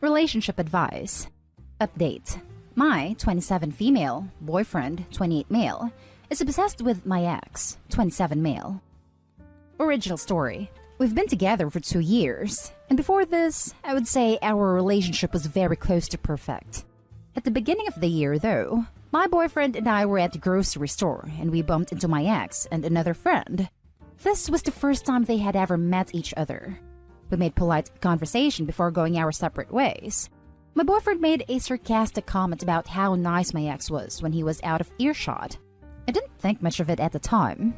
Relationship advice. Update. My 27 female boyfriend, 28 male, is obsessed with my ex, 27 male. Original story. We've been together for 2 years, and before this, I would say our relationship was very close to perfect. At the beginning of the year, though, my boyfriend and I were at the grocery store, and we bumped into my ex and another friend. This was the first time they had ever met each other. We made polite conversation before going our separate ways. My boyfriend made a sarcastic comment about how nice my ex was when he was out of earshot. I didn't think much of it at the time.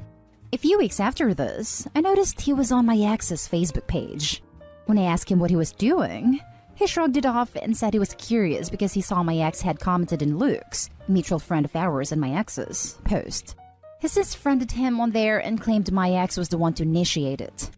A few weeks after this, I noticed he was on my ex's Facebook page. When I asked him what he was doing, he shrugged it off and said he was curious because he saw my ex had commented in Luke's, mutual friend of ours and my ex's, post. His sis friended him on there and claimed my ex was the one to initiate it.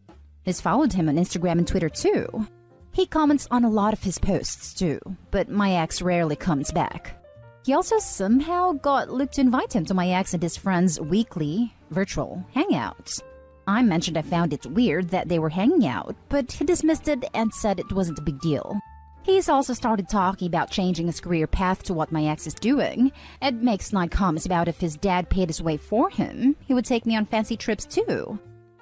He's followed him on Instagram and Twitter too. He comments on a lot of his posts too, but my ex rarely comes back. He also somehow got Luke to invite him to my ex and his friends' weekly, virtual hangouts. I mentioned I found it weird that they were hanging out, but he dismissed it and said it wasn't a big deal. He's also started talking about changing his career path to what my ex is doing, and makes snide comments about if his dad paid his way for him, he would take me on fancy trips too.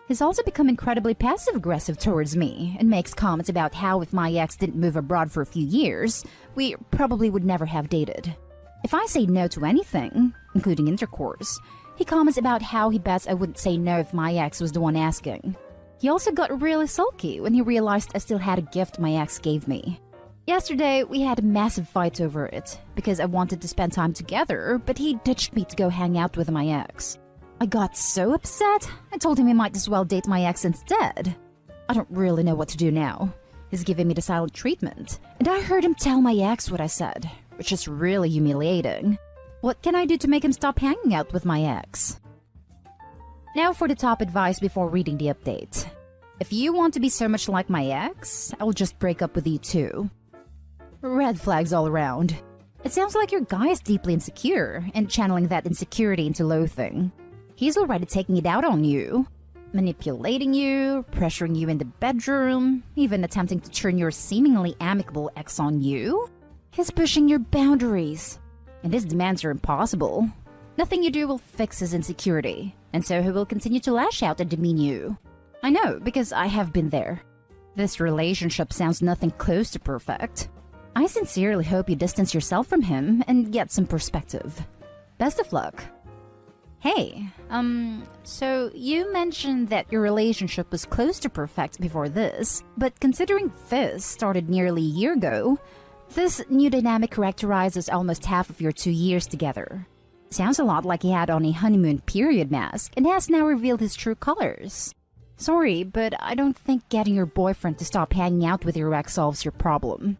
He's also become incredibly passive-aggressive towards me, and makes comments about how if my ex didn't move abroad for a few years, we probably would never have dated. If I say no to anything, including intercourse, he comments about how he bets I wouldn't say no if my ex was the one asking. He also got really sulky when he realized I still had a gift my ex gave me. Yesterday, we had a massive fight over it, because I wanted to spend time together, but he ditched me to go hang out with my ex. I got so upset, I told him he might as well date my ex instead. I don't really know what to do now. He's giving me the silent treatment, and I heard him tell my ex what I said, which is really humiliating. What can I do to make him stop hanging out with my ex? Now for the top advice before reading the update. If you want to be so much like my ex, I'll just break up with you too. Red flags all around. It sounds like your guy is deeply insecure and channeling that insecurity into loathing. He's already taking it out on you, manipulating you, pressuring you in the bedroom, even attempting to turn your seemingly amicable ex on you. He's pushing your boundaries, and his demands are impossible. Nothing you do will fix his insecurity, and so he will continue to lash out and demean you. I know, because I have been there. This relationship sounds nothing close to perfect. I sincerely hope you distance yourself from him and get some perspective. Best of luck. Hey, so you mentioned that your relationship was close to perfect before this, but considering this started nearly a year ago, this new dynamic characterizes almost half of your 2 years together. Sounds a lot like he had on a honeymoon period mask and has now revealed his true colors. Sorry, but I don't think getting your boyfriend to stop hanging out with your ex solves your problem.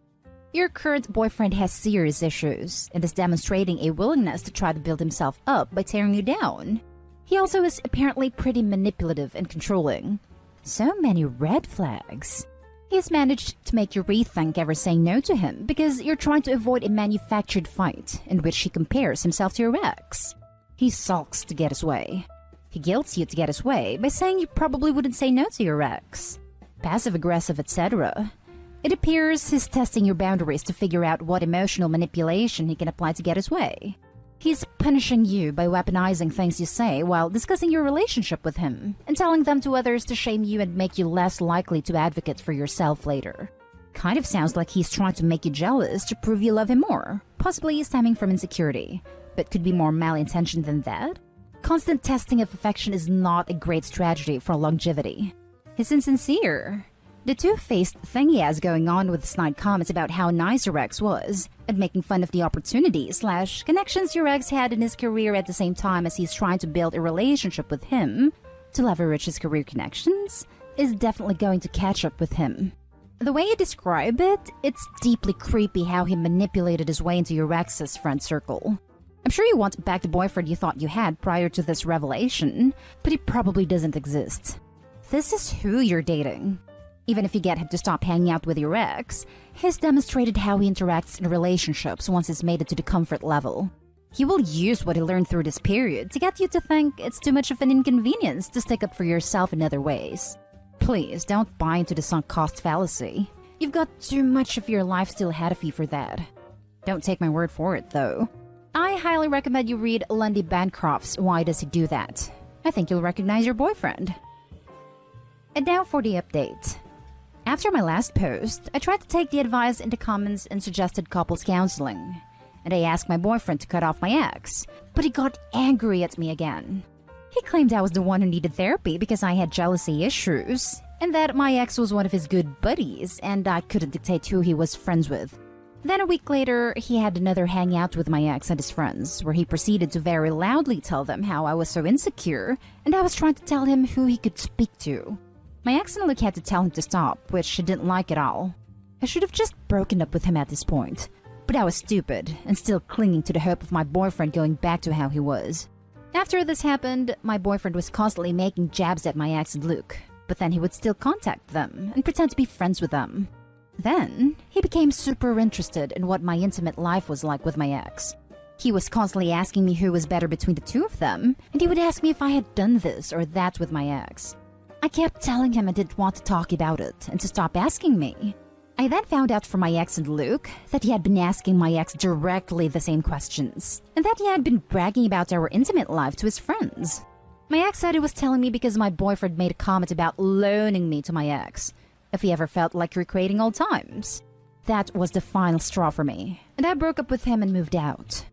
Your current boyfriend has serious issues and is demonstrating a willingness to try to build himself up by tearing you down. He also is apparently pretty manipulative and controlling. So many red flags. He's managed to make you rethink ever saying no to him because you're trying to avoid a manufactured fight in which he compares himself to your ex. He sulks to get his way. He guilts you to get his way by saying you probably wouldn't say no to your ex. Passive-aggressive, etc. It appears he's testing your boundaries to figure out what emotional manipulation he can apply to get his way. He's punishing you by weaponizing things you say while discussing your relationship with him, and telling them to others to shame you and make you less likely to advocate for yourself later. Kind of sounds like he's trying to make you jealous to prove you love him more, possibly stemming from insecurity, but could be more malintentioned than that. Constant testing of affection is not a great strategy for longevity. He's insincere. The two-faced thing he has going on with snide comments about how nice your ex was, and making fun of the opportunities/connections your ex had in his career at the same time as he's trying to build a relationship with him to leverage his career connections, is definitely going to catch up with him. The way you describe it, it's deeply creepy how he manipulated his way into your ex's friend circle. I'm sure you want back the boyfriend you thought you had prior to this revelation, but he probably doesn't exist. This is who you're dating. Even if you get him to stop hanging out with your ex, he's demonstrated how he interacts in relationships once he's made it to the comfort level. He will use what he learned through this period to get you to think it's too much of an inconvenience to stick up for yourself in other ways. Please don't buy into the sunk cost fallacy. You've got too much of your life still ahead of you for that. Don't take my word for it, though. I highly recommend you read Lundy Bancroft's Why Does He Do That? I think you'll recognize your boyfriend. And now for the update. After my last post, I tried to take the advice into comments and suggested couples counseling. And I asked my boyfriend to cut off my ex, but he got angry at me again. He claimed I was the one who needed therapy because I had jealousy issues, and that my ex was one of his good buddies and I couldn't dictate who he was friends with. Then a week later, he had another hangout with my ex and his friends, where he proceeded to very loudly tell them how I was so insecure and I was trying to tell him who he could speak to. My ex and Luke had to tell him to stop, which she didn't like at all. I should have just broken up with him at this point, but I was stupid and still clinging to the hope of my boyfriend going back to how he was. After this happened, my boyfriend was constantly making jabs at my ex and Luke, but then he would still contact them and pretend to be friends with them. Then, he became super interested in what my intimate life was like with my ex. He was constantly asking me who was better between the two of them, and he would ask me if I had done this or that with my ex. I kept telling him I didn't want to talk about it and to stop asking me. I then found out from my ex and Luke that he had been asking my ex directly the same questions, and that he had been bragging about our intimate life to his friends. My ex said he was telling me because my boyfriend made a comment about loaning me to my ex, if he ever felt like recreating old times. That was the final straw for me, and I broke up with him and moved out.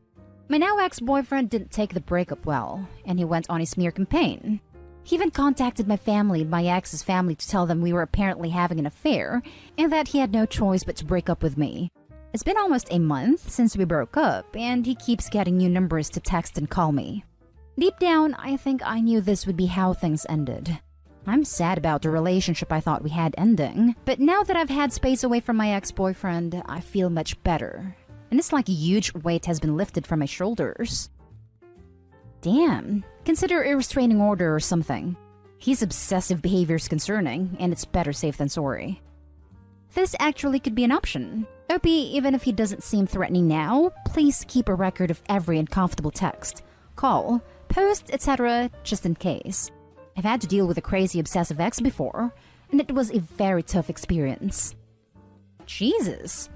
My now ex-boyfriend didn't take the breakup well, and he went on a smear campaign. He even contacted my family and my ex's family to tell them we were apparently having an affair and that he had no choice but to break up with me. It's been almost a month since we broke up, and he keeps getting new numbers to text and call me. Deep down, I think I knew this would be how things ended. I'm sad about the relationship I thought we had ending, but now that I've had space away from my ex-boyfriend, I feel much better. And it's like a huge weight has been lifted from my shoulders. Damn, consider a restraining order or something. His obsessive behavior is concerning, and it's better safe than sorry. This actually could be an option. OP, even if he doesn't seem threatening now, please keep a record of every uncomfortable text, call, post, etc. just in case. I've had to deal with a crazy obsessive ex before, and it was a very tough experience. Jesus,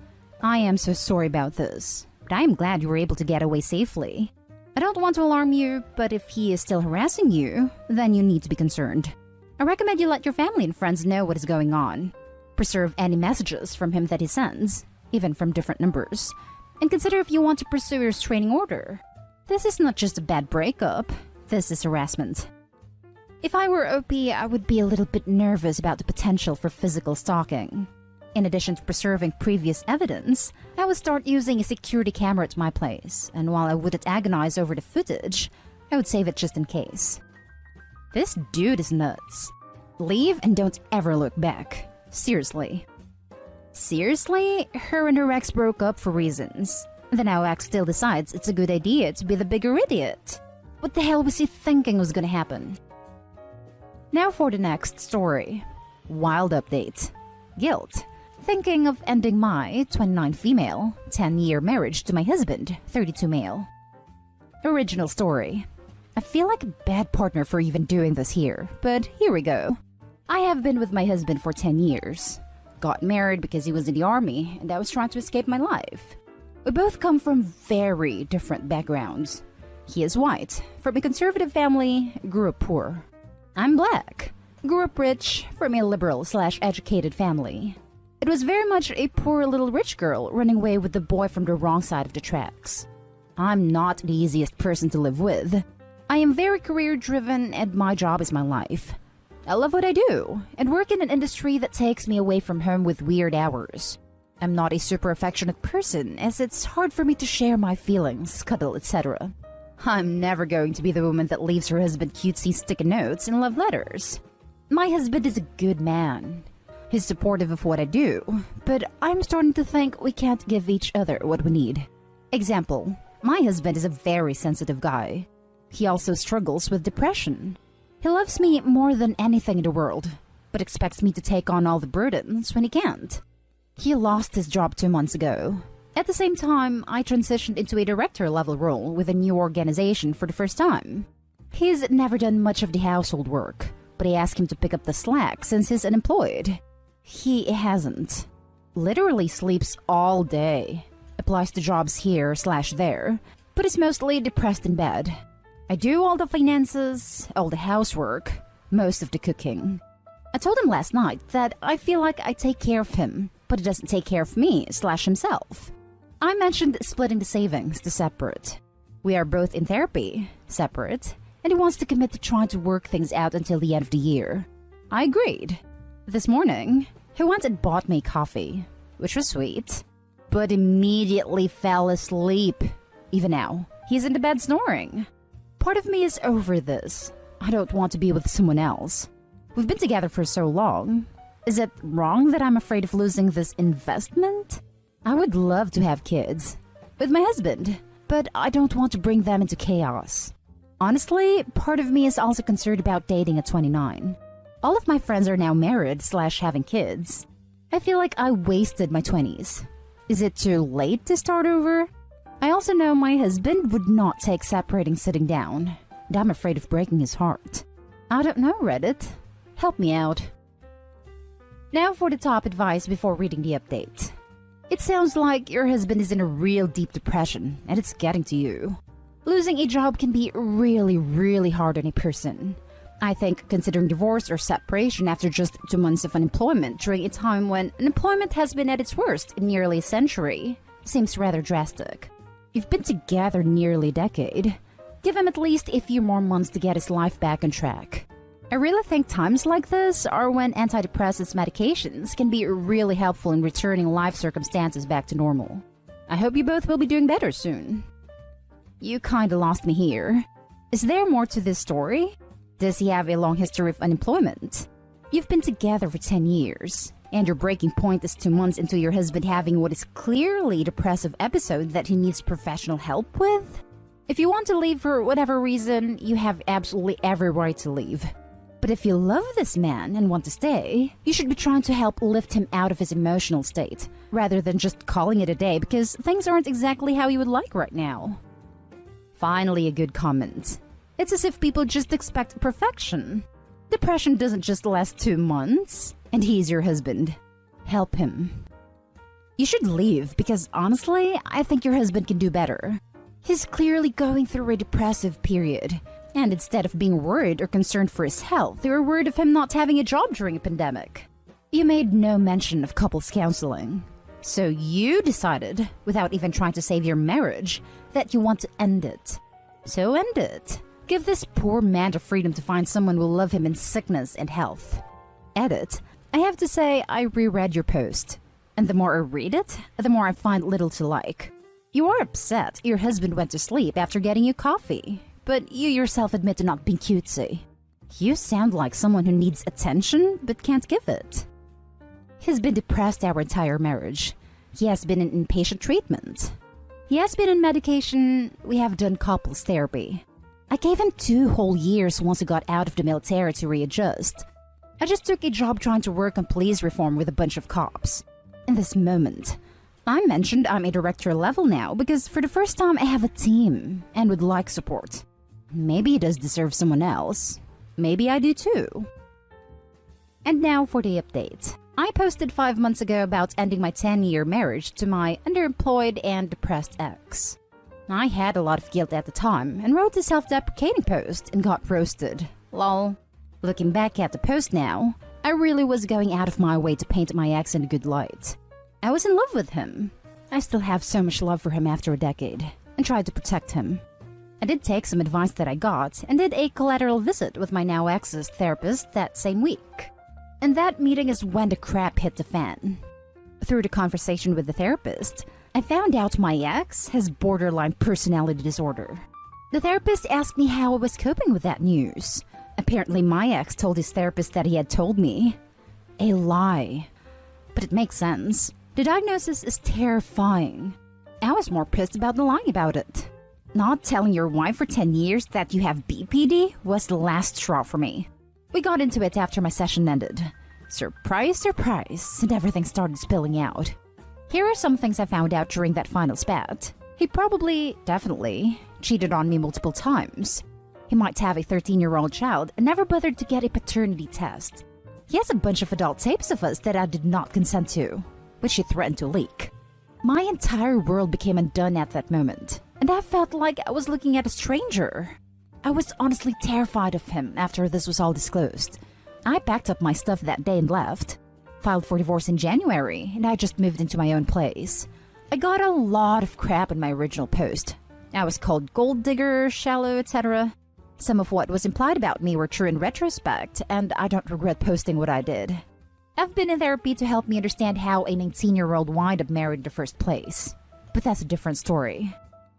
I am so sorry about this, but I am glad you were able to get away safely. I don't want to alarm you, but if he is still harassing you, then you need to be concerned. I recommend you let your family and friends know what is going on. Preserve any messages from him that he sends, even from different numbers, and consider if you want to pursue a restraining order. This is not just a bad breakup, this is harassment. If I were OP, I would be a little bit nervous about the potential for physical stalking. In addition to preserving previous evidence, I would start using a security camera at my place, and while I wouldn't agonize over the footage, I would save it just in case. This dude is nuts. Leave and don't ever look back. Seriously. Seriously? Her and her ex broke up for reasons. The now ex still decides it's a good idea to be the bigger idiot. What the hell was he thinking was gonna happen? Now for the next story. Wild update. Guilt. Thinking of ending my 29 female, 10-year marriage to my husband, 32 male. Original story. I feel like a bad partner for even doing this here, but here we go. I have been with my husband for 10 years. Got married because he was in the army and I was trying to escape my life. We both come from very different backgrounds. He is white, from a conservative family, grew up poor. I'm black, grew up rich, from a liberal/educated family. It was very much a poor little rich girl running away with the boy from the wrong side of the tracks. I'm not the easiest person to live with. I am very career-driven and my job is my life. I love what I do and work in an industry that takes me away from home with weird hours. I'm not a super affectionate person, as it's hard for me to share my feelings, cuddle, etc. I'm never going to be the woman that leaves her husband cutesy sticky notes and love letters. My husband is a good man. He's supportive of what I do, but I'm starting to think we can't give each other what we need. Example, my husband is a very sensitive guy. He also struggles with depression. He loves me more than anything in the world, but expects me to take on all the burdens when he can't. He lost his job 2 months ago. At the same time, I transitioned into a director-level role with a new organization for the first time. He's never done much of the household work, but I asked him to pick up the slack since he's unemployed. He hasn't. literally sleeps all day, applies to jobs here/there, but is mostly depressed in bed. I do all the finances, all the housework, most of the cooking. I told him last night that I feel like I take care of him, but he doesn't take care of me/himself. I mentioned splitting the savings to separate. We are both in therapy, separate, and he wants to commit to trying to work things out until the end of the year. I agreed. This morning, he went and bought me coffee, which was sweet, but immediately fell asleep. Even now, he's in the bed snoring. Part of me is over this. I don't want to be with someone else. We've been together for so long. Is it wrong that I'm afraid of losing this investment? I would love to have kids with my husband, but I don't want to bring them into chaos. Honestly, part of me is also concerned about dating at 29. All of my friends are now married/having kids. I feel like I wasted my 20s. Is it too late to start over? I also know my husband would not take separating sitting down, and I'm afraid of breaking his heart. I don't know, Reddit. Help me out. Now for the top advice before reading the update. It sounds like your husband is in a real deep depression, and it's getting to you. Losing a job can be really hard on a person. I think considering divorce or separation after just 2 months of unemployment during a time when unemployment has been at its worst in nearly a century seems rather drastic. You've been together nearly a decade. Give him at least a few more months to get his life back on track. I really think times like this are when antidepressants medications can be really helpful in returning life circumstances back to normal. I hope you both will be doing better soon. You kinda lost me here. Is there more to this story? Does he have a long history of unemployment? You've been together for 10 years, and your breaking point is 2 months into your husband having what is clearly a depressive episode that he needs professional help with? If you want to leave for whatever reason, you have absolutely every right to leave. But if you love this man and want to stay, you should be trying to help lift him out of his emotional state, rather than just calling it a day because things aren't exactly how you would like right now. Finally, a good comment. It's as if people just expect perfection. Depression doesn't just last 2 months, and he's your husband. Help him. You should leave because honestly, I think your husband can do better. He's clearly going through a depressive period. And instead of being worried or concerned for his health, they were worried of him not having a job during a pandemic. You made no mention of couples counseling. So you decided, without even trying to save your marriage, that you want to end it. So end it. Give this poor man the freedom to find someone who will love him in sickness and health. Edit. I have to say, I reread your post. And the more I read it, the more I find little to like. You are upset your husband went to sleep after getting you coffee. But you yourself admit to not being cutesy. You sound like someone who needs attention but can't give it. He's been depressed our entire marriage. He has been in inpatient treatment. He has been on medication. We have done couples therapy. I gave him 2 whole years once he got out of the military to readjust. I just took a job trying to work on police reform with a bunch of cops. In this moment, I mentioned I'm a director level now because for the first time I have a team and would like support. Maybe he does deserve someone else. Maybe I do too. And now for the update. I posted 5 months ago about ending my 10-year marriage to my underemployed and depressed ex. I had a lot of guilt at the time and wrote a self-deprecating post and got roasted. Lol. Looking back at the post now, I really was going out of my way to paint my ex in a good light. I was in love with him. I still have so much love for him after a decade and tried to protect him. I did take some advice that I got and did a collateral visit with my now ex's therapist that same week. And that meeting is when the crap hit the fan. Through the conversation with the therapist, I found out my ex has borderline personality disorder. The therapist asked me how I was coping with that news. Apparently my ex told his therapist that he had told me. A lie. But it makes sense. The diagnosis is terrifying. I was more pissed about the lying about it. Not telling your wife for 10 years that you have BPD was the last straw for me. We got into it after my session ended. Surprise, surprise, and everything started spilling out. Here are some things I found out during that final spat. He definitely, cheated on me multiple times. He might have a 13-year-old child and never bothered to get a paternity test. He has a bunch of adult tapes of us that I did not consent to. which she threatened to leak. My entire world became undone at that moment, and I felt like I was looking at a stranger. I was honestly terrified of him after this was all disclosed. I packed up my stuff that day and left. Filed for divorce in January, and I just moved into my own place. I got a lot of crap in my original post. I was called gold digger, shallow, etc. Some of what was implied about me were true in retrospect, and I don't regret posting what I did. I've been in therapy to help me understand how a 19-year-old wound up married in the first place. But that's a different story.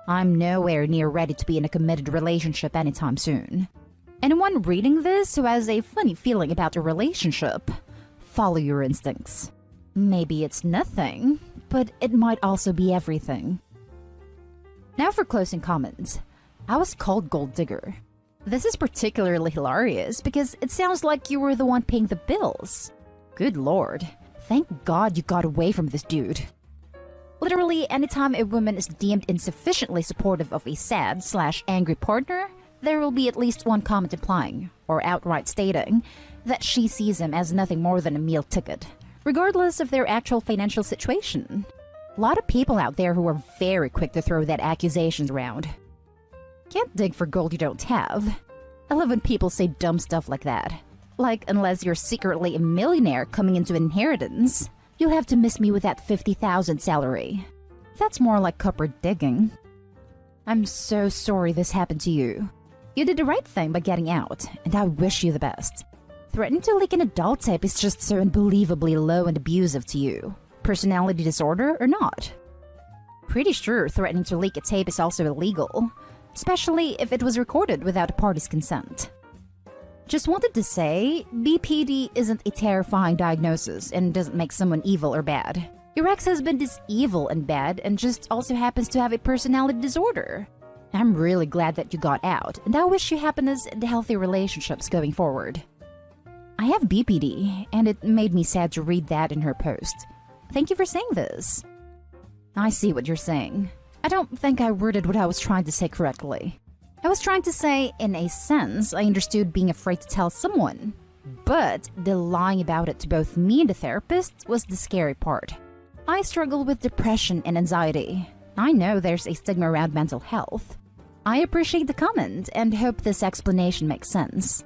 I'm nowhere near ready to be in a committed relationship anytime soon. Anyone reading this who has a funny feeling about a relationship, follow your instincts. Maybe it's nothing, but it might also be everything. Now for closing comments. I was called gold digger. This is particularly hilarious because it sounds like you were the one paying the bills. Good lord. Thank God you got away from this dude. Literally, anytime a woman is deemed insufficiently supportive of a sad/angry partner, there will be at least one comment implying, or outright stating, that she sees him as nothing more than a meal ticket, regardless of their actual financial situation. A lot of people out there who are very quick to throw that accusation around. Can't dig for gold you don't have. I love when people say dumb stuff like that. Like, unless you're secretly a millionaire coming into inheritance, you'll have to miss me with that $50,000 salary. That's more like copper digging. I'm so sorry this happened to you. You did the right thing by getting out, and I wish you the best. Threatening to leak an adult tape is just so unbelievably low and abusive to you. Personality disorder or not? Pretty sure threatening to leak a tape is also illegal, especially if it was recorded without a party's consent. Just wanted to say, BPD isn't a terrifying diagnosis and doesn't make someone evil or bad. Your ex-husband is evil and bad and just also happens to have a personality disorder. I'm really glad that you got out, and I wish you happiness and healthy relationships going forward. I have BPD, and it made me sad to read that in her post. Thank you for saying this. I see what you're saying. I don't think I worded what I was trying to say correctly. I was trying to say, in a sense, I understood being afraid to tell someone. But the lying about it to both me and the therapist was the scary part. I struggle with depression and anxiety. I know there's a stigma around mental health. I appreciate the comment and hope this explanation makes sense.